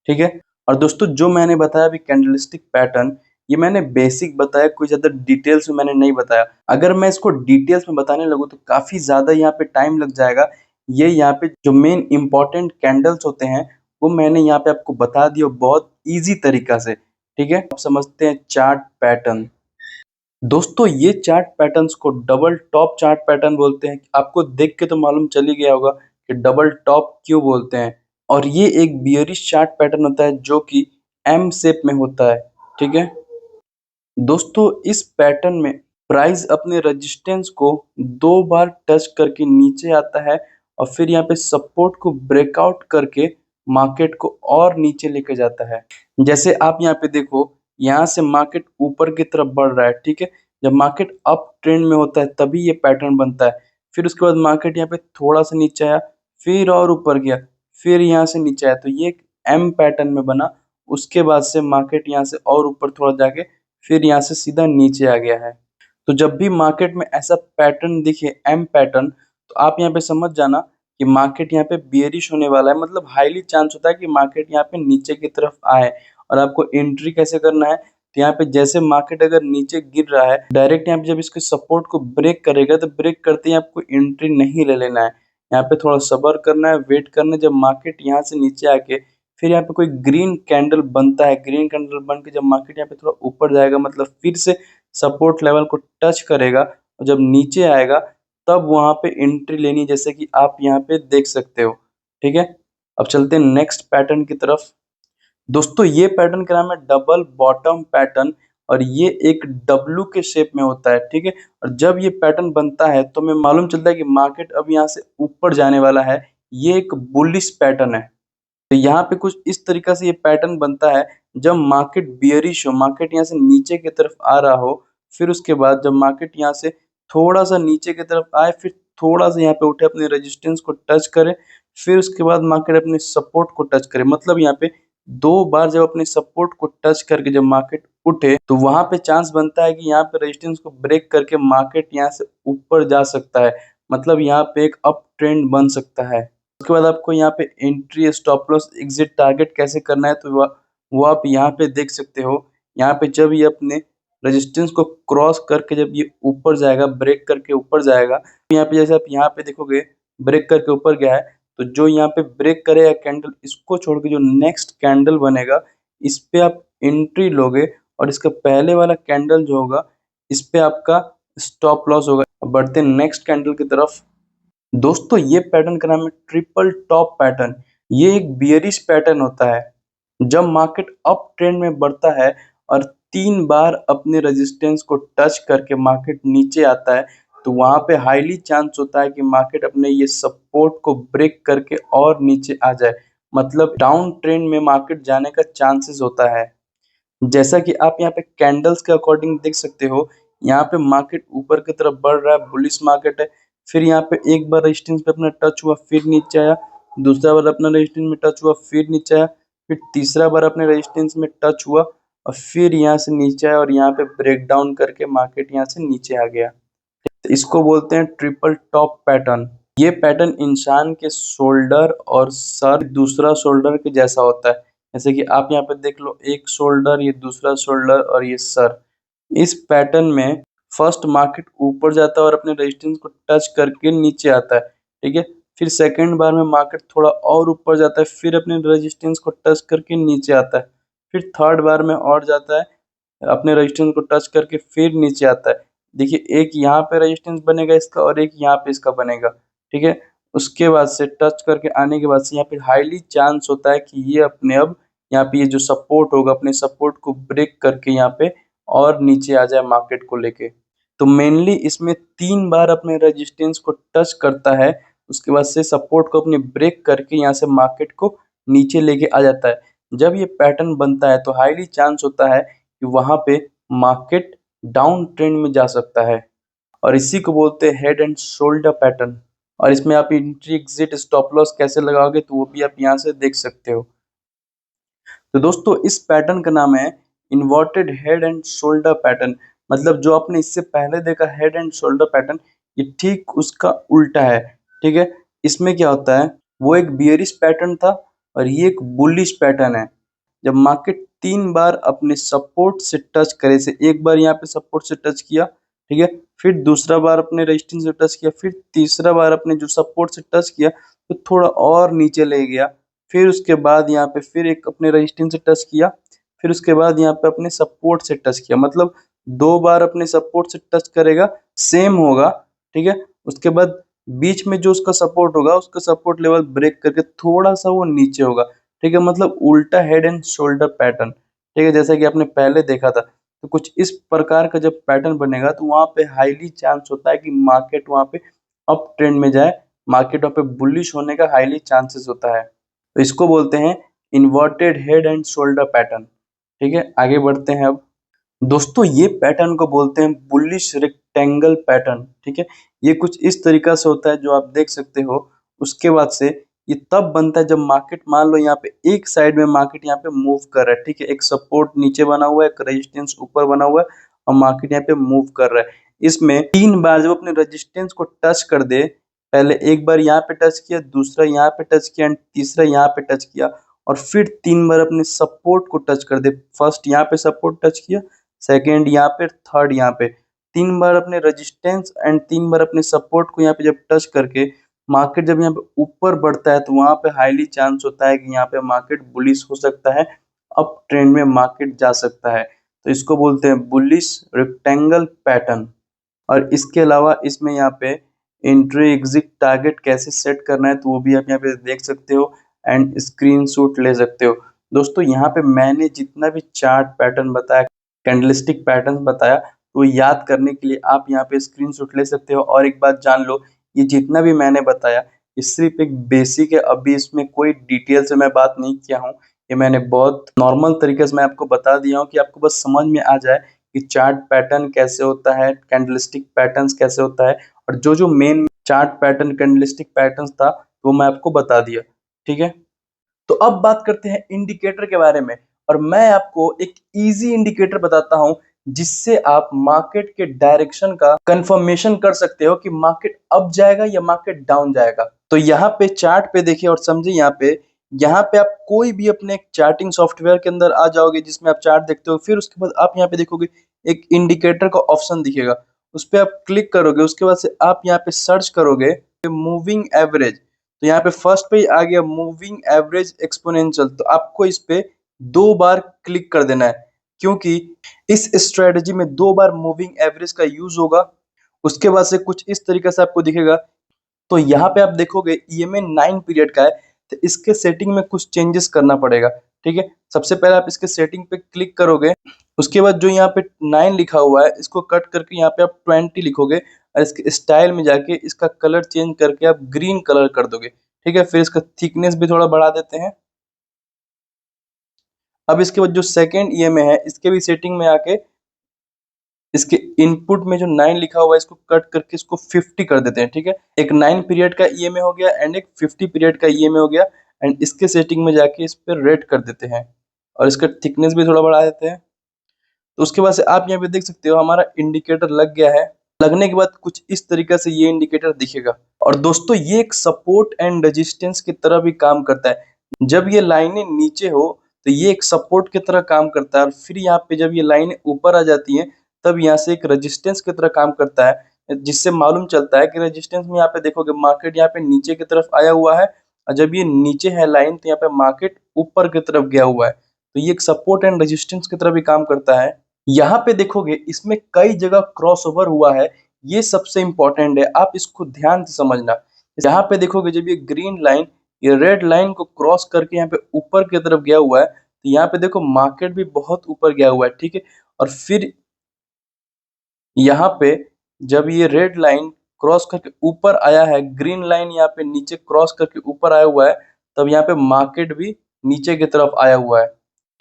ठीक है। और दोस्तों जो मैंने बताया अभी कैंडलस्टिक पैटर्न, ये मैंने बेसिक बताया, कोई ज़्यादा डिटेल्स में मैंने नहीं बताया। अगर मैं इसको डिटेल्स में बताने लगूँ तो काफ़ी ज़्यादा यहाँ पे टाइम लग जाएगा। ये यहाँ पे जो मेन इंपॉर्टेंट कैंडल्स होते हैं वो मैंने यहाँ पे आपको बता दिया बहुत ईजी तरीका से, ठीक है। अब समझते हैं चार्ट पैटर्न। दोस्तों ये चार्ट पैटर्न्स को डबल टॉप चार्ट पैटर्न बोलते हैं। आपको देख के तो मालूम चल ही गया होगा कि डबल टॉप क्यों बोलते हैं। और ये एक बियरिश चार्ट पैटर्न होता है जो कि एम शेप में होता है, ठीक है। दोस्तों इस पैटर्न में प्राइस अपने रेजिस्टेंस को 2 बार टच करके नीचे आता है और फिर यहाँ पे सपोर्ट को ब्रेकआउट करके मार्केट को और नीचे लेके जाता है। जैसे आप यहाँ पे देखो, यहाँ से मार्केट ऊपर की तरफ बढ़ रहा है, ठीक है। जब मार्केट अप ट्रेंड में होता है तभी ये पैटर्न बनता है। फिर उसके बाद मार्केट यहाँ पे थोड़ा सा नीचे आया, फिर और ऊपर गया, फिर यहाँ से नीचे आया, तो ये एक एम पैटर्न में बना। उसके बाद से मार्केट यहाँ से और ऊपर थोड़ा जाके फिर यहाँ से सीधा नीचे आ गया है। तो जब भी मार्केट में ऐसा पैटर्न दिखे एम पैटर्न, तो आप यहाँ पे समझ जाना कि मार्केट यहाँ पे बियरिश होने वाला है। मतलब हाईली चांस होता है कि मार्केट यहाँ पे नीचे की तरफ आए। और आपको एंट्री कैसे करना है, तो यहाँ पे जैसे मार्केट अगर नीचे गिर रहा है डायरेक्ट यहाँ पे जब इसके सपोर्ट को ब्रेक करेगा तो ब्रेक करते ही आपको एंट्री नहीं ले लेना है। यहाँ पे थोड़ा सब्र करना है, वेट करना है। जब मार्केट यहाँ से नीचे आके फिर यहाँ पे कोई ग्रीन कैंडल बनता है, ग्रीन कैंडल बन के जब मार्केट यहाँ पे थोड़ा ऊपर जाएगा मतलब फिर से सपोर्ट लेवल को टच करेगा और जब नीचे आएगा तब वहां पे एंट्री लेनी, जैसे कि आप यहाँ पे देख सकते हो, ठीक है। अब चलते हैं नेक्स्ट पैटर्न की तरफ। दोस्तों ये पैटर्न का नाम है डबल बॉटम पैटर्न और ये एक डब्लू के शेप में होता है, ठीक है। और जब ये पैटर्न बनता है तो हमें मालूम चलता है कि मार्केट अब यहाँ से ऊपर जाने वाला है। ये एक बुलिश पैटर्न है। तो यहाँ पे कुछ इस तरीका से ये पैटर्न बनता है। जब मार्केट बियरिश हो, मार्केट यहाँ से नीचे की तरफ आ रहा हो, फिर उसके बाद जब मार्केट यहाँ से थोड़ा सा नीचे की तरफ आए, फिर थोड़ा सा यहाँ पे उठे, अपने रेजिस्टेंस को टच करे, फिर उसके बाद मार्केट अपने सपोर्ट को टच करे। मतलब यहाँ पे 2 बार जब अपने सपोर्ट को टच करके जब मार्केट उठे तो वहां पे चांस बनता है कि यहाँ पे रेजिस्टेंस को ब्रेक करके मार्केट यहाँ से ऊपर जा सकता है। मतलब यहाँ पे एक अप ट्रेंड बन सकता है। उसके बाद आपको यहाँ पे entry, stop loss, exit, target कैसे करना है तो वो आप यहाँ पे देख सकते हो। यहाँ पे जब ये अपने रेजिस्टेंस को क्रॉस करके जब ये ऊपर जाएगा, ब्रेक करके ऊपर जाएगा, तो यहाँ पे जैसे आप यहाँ पे देखोगे ब्रेक करके ऊपर गया है, तो जो यहाँ पे ब्रेक करेगा कैंडल, इसको छोड़ के जो नेक्स्ट कैंडल बनेगा इस पे आप एंट्री लोगे और इसका पहले वाला कैंडल जो होगा इस पे आपका स्टॉप लॉस होगा। अब बढ़ते हैं नेक्स्ट कैंडल की तरफ। दोस्तों ये पैटर्न का नाम है ट्रिपल टॉप पैटर्न। ये एक बियरिश पैटर्न होता है। जब मार्केट अप ट्रेंड में बढ़ता है और 3 बार अपने रेजिस्टेंस को टच करके मार्केट नीचे आता है तो वहां पे हाईली चांस होता है कि मार्केट अपने ये सपोर्ट को ब्रेक करके और नीचे आ जाए। मतलब डाउन ट्रेंड में मार्केट जाने का चांसेस होता है। जैसा कि आप यहाँ पे कैंडल्स के अकॉर्डिंग देख सकते हो, यहाँ पे मार्केट ऊपर की तरफ बढ़ रहा है, बुलिश मार्केट है। फिर यहाँ पे एक बार रेजिस्टेंस पे अपना टच हुआ, फिर नीचे आया, दूसरा बार अपना रेजिस्टेंस में टच हुआ, फिर नीचे आया, फिर तीसरा बार अपने रेजिस्टेंस में टच हुआ और फिर यहाँ से नीचे आया और यहाँ पे ब्रेक डाउन करके मार्केट यहाँ से नीचे आ गया। तो इसको बोलते हैं ट्रिपल टॉप पैटर्न। ये पैटर्न इंसान के शोल्डर और सर, दूसरा शोल्डर के जैसा होता है। जैसे कि आप यहाँ पे देख लो, एक शोल्डर, ये दूसरा शोल्डर और ये सर। इस पैटर्न में फर्स्ट मार्केट ऊपर जाता है और अपने रेजिस्टेंस को टच करके नीचे आता है, ठीक है। फिर सेकंड बार में मार्केट थोड़ा और ऊपर जाता है, फिर अपने रेजिस्टेंस को टच करके नीचे आता है। फिर थर्ड बार में और जाता है, अपने रेजिस्टेंस को टच करके फिर नीचे आता है। देखिए एक यहाँ पे रेजिस्टेंस बनेगा इसका और एक यहाँ पे इसका बनेगा, ठीक है। उसके बाद से टच करके आने के बाद से यहाँ पे हाईली चांस होता है कि ये अपने अब यहाँ पे ये जो सपोर्ट होगा अपने सपोर्ट को ब्रेक करके यहाँ पे और नीचे आ जाए मार्केट को लेके। तो मेनली इसमें 3 बार अपने रेजिस्टेंस को टच करता है, उसके बाद से सपोर्ट को अपने ब्रेक करके यहाँ से मार्केट को नीचे लेके आ जाता है। जब ये पैटर्न बनता है तो हाईली चांस होता है कि वहां पे मार्केट डाउन ट्रेंड में जा सकता है, और इसी को बोलते हैं हेड एंड शोल्डर पैटर्न। और इसमें आप एंट्री एग्जिट स्टॉप लॉस कैसे लगाओगे तो वो भी आप यहाँ से देख सकते हो। तो दोस्तों इस पैटर्न का नाम है inverted head and shoulder pattern. मतलब जो आपने इससे पहले देखा हेड एंड शोल्डर पैटर्न, ये ठीक उसका उल्टा है। ठीक है, इसमें क्या होता है, वो एक बियरिश पैटर्न था और ये एक बुलिश पैटर्न है। जब मार्केट 3 बार अपने सपोर्ट से टच करे, से एक बार यहाँ पे सपोर्ट से टच किया, ठीक है, फिर दूसरा बार अपने रेजिस्टेंस से टच किया, फिर तीसरा बार अपने जो सपोर्ट से टच किया तो थोड़ा और नीचे ले गया, फिर उसके बाद यहाँ पे फिर एक अपने रेजिस्टेंस से टच किया, फिर उसके बाद यहाँ पे अपने सपोर्ट से टच किया। मतलब 2 बार अपने सपोर्ट से टच करेगा, सेम होगा, ठीक है, उसके बाद बीच में जो उसका सपोर्ट होगा, उसका सपोर्ट लेवल ब्रेक करके थोड़ा सा वो नीचे होगा। ठीक है, मतलब उल्टा हेड एंड शोल्डर पैटर्न। ठीक है, जैसा कि आपने पहले देखा था। तो कुछ इस प्रकार का जब पैटर्न बनेगा तो वहां पे हाईली चांस होता है कि मार्केट वहां पे अप ट्रेंड में जाए, मार्केट वहां पे बुलिश होने का हाईली चांसेस होता है। तो इसको बोलते हैं inverted head and shoulder pattern. ठीक है, आगे बढ़ते हैं अब। दोस्तों ये पैटर्न को बोलते हैं बुलिश रेक्टेंगल पैटर्न। ठीक है, ये कुछ इस तरीका से होता है जो आप देख सकते हो। उसके बाद से ये तब बनता है जब मार्केट, मान लो यहाँ पे एक साइड में मार्केट यहाँ पे मूव कर रहा है, ठीक है, एक सपोर्ट नीचे बना हुआ है, एक रेजिस्टेंस ऊपर बना हुआ है, और मार्केट यहाँ पे मूव कर रहा है। इसमें 3 बार जब अपने रेजिस्टेंस को टच कर दे, पहले एक बार यहाँ पे टच किया, दूसरा यहाँ पे टच किया एंड तीसरा यहाँ पे टच किया, और फिर 3 बार अपने सपोर्ट को टच कर दे। फर्स्ट यहाँ पे सपोर्ट टच किया, सेकेंड यहाँ पे, थर्ड यहाँ पे, 3 बार अपने रेजिस्टेंस एंड 3 बार अपने सपोर्ट को यहाँ पे जब टच करके मार्केट जब यहाँ पे ऊपर बढ़ता है तो वहां पे हाईली चांस होता है कि यहाँ पे मार्केट बुलिश हो सकता है, अप ट्रेंड में मार्केट जा सकता है। तो इसको बोलते हैं बुलिश रेक्टेंगल पैटर्न। और इसके अलावा इसमें यहाँ पे एंट्री एग्जिट टारगेट कैसे सेट करना है तो वो भी आप यहाँ पे देख सकते हो एंड स्क्रीनशॉट ले सकते हो। दोस्तों यहाँ पे मैंने जितना भी चार्ट पैटर्न बताया, कैंडलस्टिक पैटर्न बताया, तो याद करने के लिए आप यहाँ पे स्क्रीनशॉट ले सकते हो। और एक बात जान लो, ये जितना भी मैंने बताया ये सिर्फ एक बेसिक है, अभी इसमें कोई डिटेल से मैं बात नहीं किया हूँ। ये मैंने बहुत नॉर्मल तरीके से मैं आपको बता दिया हूँ कि आपको बस समझ में आ जाए कि चार्ट पैटर्न कैसे होता है, कैंडलस्टिक पैटर्न्स कैसे होता है, और जो जो main chart pattern candlestick patterns था वो मैं आपको बता दिया। ठीक है, तो अब बात करते हैं इंडिकेटर के बारे में। और मैं आपको एक इजी इंडिकेटर बताता हूं जिससे आप मार्केट के डायरेक्शन का कंफर्मेशन कर सकते हो कि मार्केट अप जाएगा या मार्केट डाउन जाएगा। तो यहाँ पे चार्ट पे देखिए और समझिए। यहाँ पे आप कोई भी अपने चार्टिंग सॉफ्टवेयर के अंदर आ जाओगे जिसमें आप चार्ट देखते हो, फिर उसके बाद आप यहाँ पे देखोगे एक इंडिकेटर का ऑप्शन दिखेगा, उस पर आप क्लिक करोगे। उसके बाद से आप यहाँ पे सर्च करोगे मूविंग एवरेज। तो यहाँ पे फर्स्ट पे आ गया मूविंग एवरेज एक्सपोनेंशियल। तो आपको इस पे 2 बार क्लिक कर देना है, क्योंकि इस स्ट्रेटजी में 2 बार मूविंग एवरेज का यूज होगा। उसके बाद से कुछ इस तरीके से आपको दिखेगा। तो यहाँ पे आप देखोगे ईएमए 9 पीरियड का है, तो इसके सेटिंग में कुछ चेंजेस करना पड़ेगा। ठीक है, सबसे पहले आप इसके सेटिंग पे क्लिक करोगे। उसके बाद जो यहाँ पे 9 लिखा हुआ है इसको कट करके यहाँ पे आप 20 लिखोगे, और इसके स्टाइल में जाके इसका कलर चेंज करके आप ग्रीन कलर कर दोगे। ठीक है, फिर इसका थिकनेस भी थोड़ा बढ़ा देते हैं। अब इसके बाद जो सेकेंड ईएमए है इसके भी सेटिंग में आके इसके इनपुट में जो 9 लिखा हुआ है इसको कट करके इसको 50 कर देते हैं। ठीक है, एक 9 पीरियड का ईएमए हो गया एंड एक 50 पीरियड का ईएमए हो गया, एंड इसके सेटिंग में जाके इस पर रेड कर देते हैं और इसका थिकनेस भी थोड़ा बढ़ा देते हैं। तो उसके बाद से आप यहाँ पे देख सकते हो हमारा इंडिकेटर लग गया है। लगने के बाद कुछ इस तरीके से ये इंडिकेटर दिखेगा। और दोस्तों ये एक सपोर्ट एंड रेजिस्टेंस की तरह भी काम करता है। जब ये लाइनें नीचे हो तो ये एक सपोर्ट की तरह काम करता है, और फिर यहाँ पे जब ये लाइनें ऊपर आ जाती हैं तब यहाँ से एक रेजिस्टेंस की तरह काम करता है, जिससे मालूम चलता है कि रेजिस्टेंस में यहाँ पे देखोगे मार्केट यहाँ पे नीचे की तरफ आया हुआ है, और जब ये नीचे है लाइन तो यहाँ पे मार्केट ऊपर की तरफ गया हुआ है। तो ये एक सपोर्ट एंड रेजिस्टेंस की तरह भी काम करता है। यहाँ पे देखोगे इसमें कई जगह क्रॉसओवर हुआ है, ये सबसे इंपॉर्टेंट है, आप इसको ध्यान से समझना। यहाँ पे देखोगे जब ये ग्रीन लाइन ये रेड लाइन को क्रॉस करके यहाँ पे ऊपर की तरफ गया हुआ है, तो यहाँ पे देखो मार्केट भी बहुत ऊपर गया हुआ है। ठीक है, और फिर यहाँ पे जब ये रेड लाइन क्रॉस करके ऊपर आया है, ग्रीन लाइन यहाँ पे नीचे क्रॉस करके ऊपर आया हुआ है, तब यहाँ पे मार्केट भी नीचे की तरफ आया हुआ है,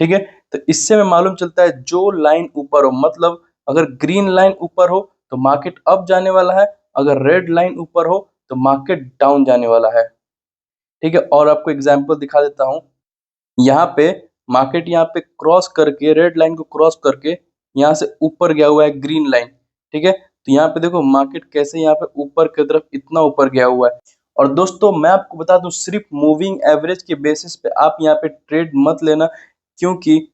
ठीक है। तो इससे हमें मालूम चलता है जो लाइन ऊपर हो, मतलब अगर ग्रीन लाइन ऊपर हो तो मार्केट अप जाने वाला है, अगर रेड लाइन ऊपर हो तो मार्केट डाउन जाने वाला है, ठीक है। और आपको एग्जांपल दिखा देता हूँ। यहाँ पे मार्केट यहाँ पे क्रॉस करके रेड लाइन को क्रॉस करके यहाँ से ऊपर गया हुआ है ग्रीन लाइन, ठीक है। तो यहाँ पे देखो मार्केट कैसे यहाँ पे ऊपर की तरफ इतना ऊपर गया हुआ है। और दोस्तों मैं आपको बता दूं, सिर्फ मूविंग एवरेज के बेसिस पे आप यहाँ पे ट्रेड मत लेना, क्योंकि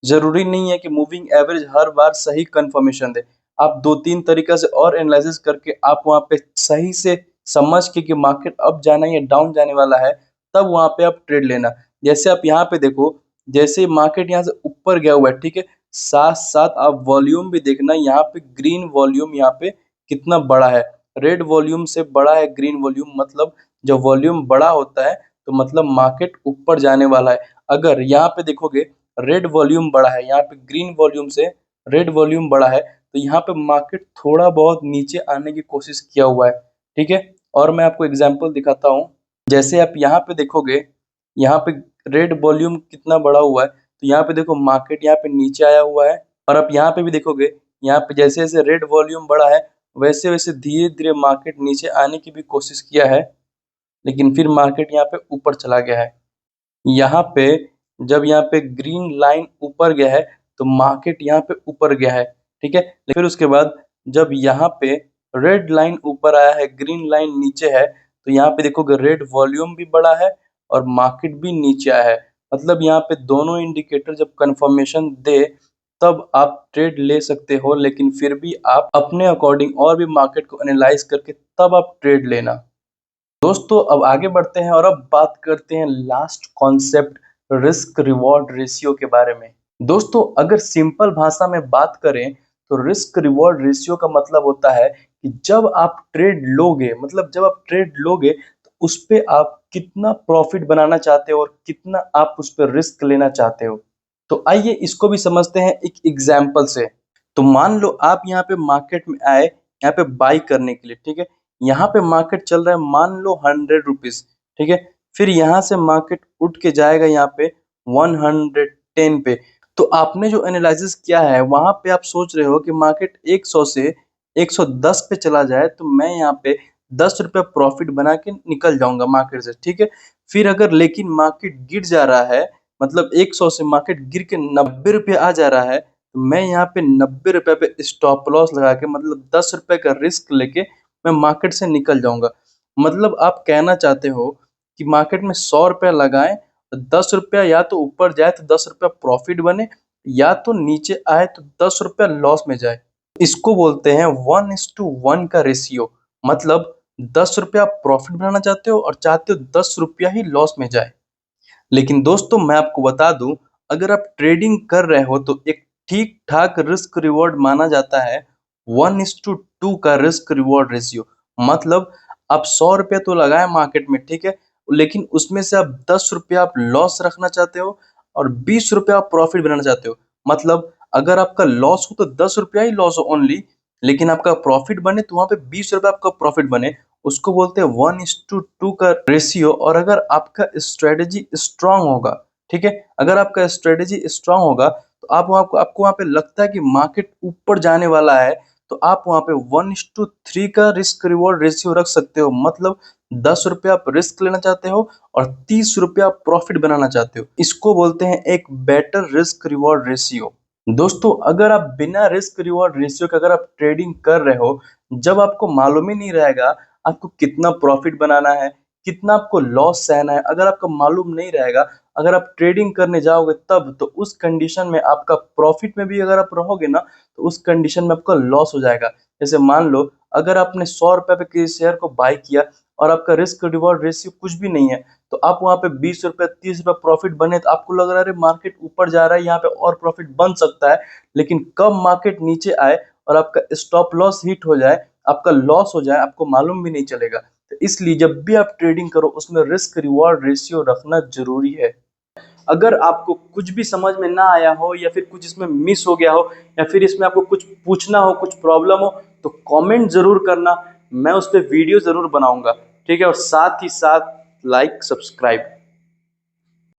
जरूरी नहीं है कि मूविंग एवरेज हर बार सही कंफर्मेशन दे। आप 2-3 तरीका से और एनालिसिस करके आप वहाँ पे सही से समझ के कि मार्केट अप जाना या डाउन जाने वाला है, तब वहाँ पे आप ट्रेड लेना। जैसे आप यहाँ पे देखो, जैसे मार्केट यहाँ से ऊपर गया हुआ है, ठीक है, साथ साथ आप वॉल्यूम भी देखना, यहाँ पे ग्रीन वॉल्यूम यहाँ पे कितना बड़ा है। रेड वॉल्यूम से बड़ा है ग्रीन वॉल्यूम, मतलब जब वॉल्यूम बड़ा होता है तो मतलब मार्केट ऊपर जाने वाला है। अगर यहाँ पे देखोगे रेड वॉल्यूम बड़ा है, यहाँ पे ग्रीन वॉल्यूम से रेड वॉल्यूम बड़ा है, तो यहाँ पे मार्केट थोड़ा बहुत नीचे आने की कोशिश किया हुआ है, ठीक है। और मैं आपको एग्जांपल दिखाता हूँ। जैसे आप यहाँ पे देखोगे, यहाँ पे रेड वॉल्यूम कितना बड़ा हुआ है, तो यहाँ पे देखो मार्केट यहाँ पे नीचे आया हुआ है। और आप यहाँ पे भी देखोगे, यहाँ पे जैसे जैसे रेड वॉल्यूम बड़ा है वैसे वैसे धीरे धीरे मार्केट नीचे आने की भी कोशिश किया है, लेकिन फिर मार्केट यहाँ पे ऊपर चला गया है। यहाँ पे जब यहाँ पे ग्रीन लाइन ऊपर गया है तो मार्केट यहाँ पे ऊपर गया है, ठीक है। फिर उसके बाद जब यहाँ पे रेड लाइन ऊपर आया है, ग्रीन लाइन नीचे है, तो यहाँ पे देखोगे रेड वॉल्यूम भी बड़ा है और मार्केट भी नीचे आया है। मतलब यहाँ पे दोनों इंडिकेटर जब कंफर्मेशन दे तब आप ट्रेड ले सकते हो, लेकिन फिर भी आप अपने अकॉर्डिंग और भी मार्केट को एनालाइज करके तब आप ट्रेड लेना। दोस्तों अब आगे बढ़ते हैं और अब बात करते हैं last concept, risk reward ratio के बारे में। दोस्तों अगर सिंपल भाषा में बात करें तो रिस्क रिवॉर्ड रेशियो का मतलब होता है कि जब आप ट्रेड लोगे, मतलब जब आप ट्रेड लोगे तो उस पे आप कितना प्रॉफिट बनाना चाहते हो और कितना आप उस पर रिस्क लेना चाहते हो। तो आइए इसको भी समझते हैं एक एग्जाम्पल से। तो मान लो आप यहाँ पे मार्केट में आए, यहाँ पे बाई करने के लिए, ठीक है। यहाँ पे मार्केट चल रहा है मान लो 100 रुपीज, ठीक है। फिर यहाँ से मार्केट उठ के जाएगा यहाँ पे 110 पे। तो आपने जो एनालिसिस किया है वहां पे आप सोच रहे हो कि मार्केट 100 से 110 पे चला जाए तो मैं यहाँ पे 10 रुपया प्रॉफिट बना के निकल जाऊंगा मार्केट से, ठीक है। फिर अगर लेकिन मार्केट गिर जा रहा है, मतलब 100 से मार्केट गिर के 90 रुपये आ जा रहा है, तो मैं यहाँ पे 90 रुपये पे स्टॉप लॉस लगा के, मतलब 10 रुपये का रिस्क लेके मैं मार्केट से निकल जाऊंगा। मतलब आप कहना चाहते हो कि मार्केट में 100 रुपया लगाएं, 10 रुपया या तो ऊपर जाए तो 10 रुपया प्रॉफिट बने, या तो नीचे आए तो 10 रुपया लॉस में जाए। इसको बोलते हैं 1:1 का रेशियो। मतलब 10 रुपया प्रॉफिट बनाना चाहते हो और चाहते हो 10 रुपया ही लॉस में जाए। लेकिन दोस्तों मैं आपको बता दूं, अगर आप ट्रेडिंग कर रहे हो तो एक ठीक ठाक रिस्क रिवॉर्ड माना जाता है 1:2 का रिस्क रिवॉर्ड रेशियो। मतलब आप 100 रुपया तो लगाए मार्केट में, ठीक है, लेकिन उसमें से आप 10 रुपया आप लॉस रखना चाहते हो और 20 रुपया आप प्रॉफिट बनाना चाहते हो। मतलब अगर आपका लॉस हो तो 10 रुपया ही लॉस हो ओनली, लेकिन आपका प्रॉफिट बने तो वहां पे 20 रुपया आपका प्रॉफिट बने, उसको बोलते हैं 1:2 का रेशियो। और अगर आपका स्ट्रेटेजी स्ट्रांग होगा, ठीक है, अगर आपका स्ट्रेटेजी स्ट्रांग होगा तो आपको वहां पे लगता है कि मार्केट ऊपर जाने वाला है, तो आप वहां पे 1:3 का रिस्क रिवॉर्ड रेशियो रख सकते हो। मतलब 10 रुपया आप रिस्क लेना चाहते हो और 30 रुपया प्रॉफिट बनाना चाहते हो। इसको बोलते हैं एक बेटर रिस्क रिवॉर्ड रेशियो। दोस्तों अगर आप बिना रिस्क रिवॉर्ड रेशियो के अगर आप ट्रेडिंग कर रहे हो, जब आपको मालूम ही नहीं रहेगा आपको कितना प्रॉफिट बनाना है, कितना आपको लॉस सहना है, अगर आपको मालूम नहीं रहेगा, अगर आप ट्रेडिंग करने जाओगे तब, तो उस कंडीशन में आपका प्रॉफिट में भी अगर आप रहोगे ना तो उस कंडीशन में आपका लॉस हो जाएगा। जैसे मान लो अगर आपने 100 रुपए पे किसी शेयर को बाय किया और आपका रिस्क रिवॉर्ड रेशियो कुछ भी नहीं है, तो आप वहां पे 20 रुपए 30 रुपए प्रॉफिट बने तो आपको लग रहा है अरे मार्केट ऊपर जा रहा है, यहाँ पे और प्रॉफिट बन सकता है। लेकिन कब मार्केट नीचे आए और आपका स्टॉप लॉस हिट हो जाए, आपका लॉस हो जाए, आपको मालूम भी नहीं चलेगा। तो इसलिए जब भी आप ट्रेडिंग करो उसमें रिस्क रिवॉर्ड रेशियो रखना जरूरी है। अगर आपको कुछ भी समझ में ना आया हो या फिर कुछ इसमें मिस हो गया हो या फिर इसमें आपको कुछ पूछना हो, कुछ प्रॉब्लम हो, तो कमेंट जरूर करना, मैं उस पर वीडियो जरूर बनाऊंगा, ठीक है। और साथ ही साथ लाइक सब्सक्राइब।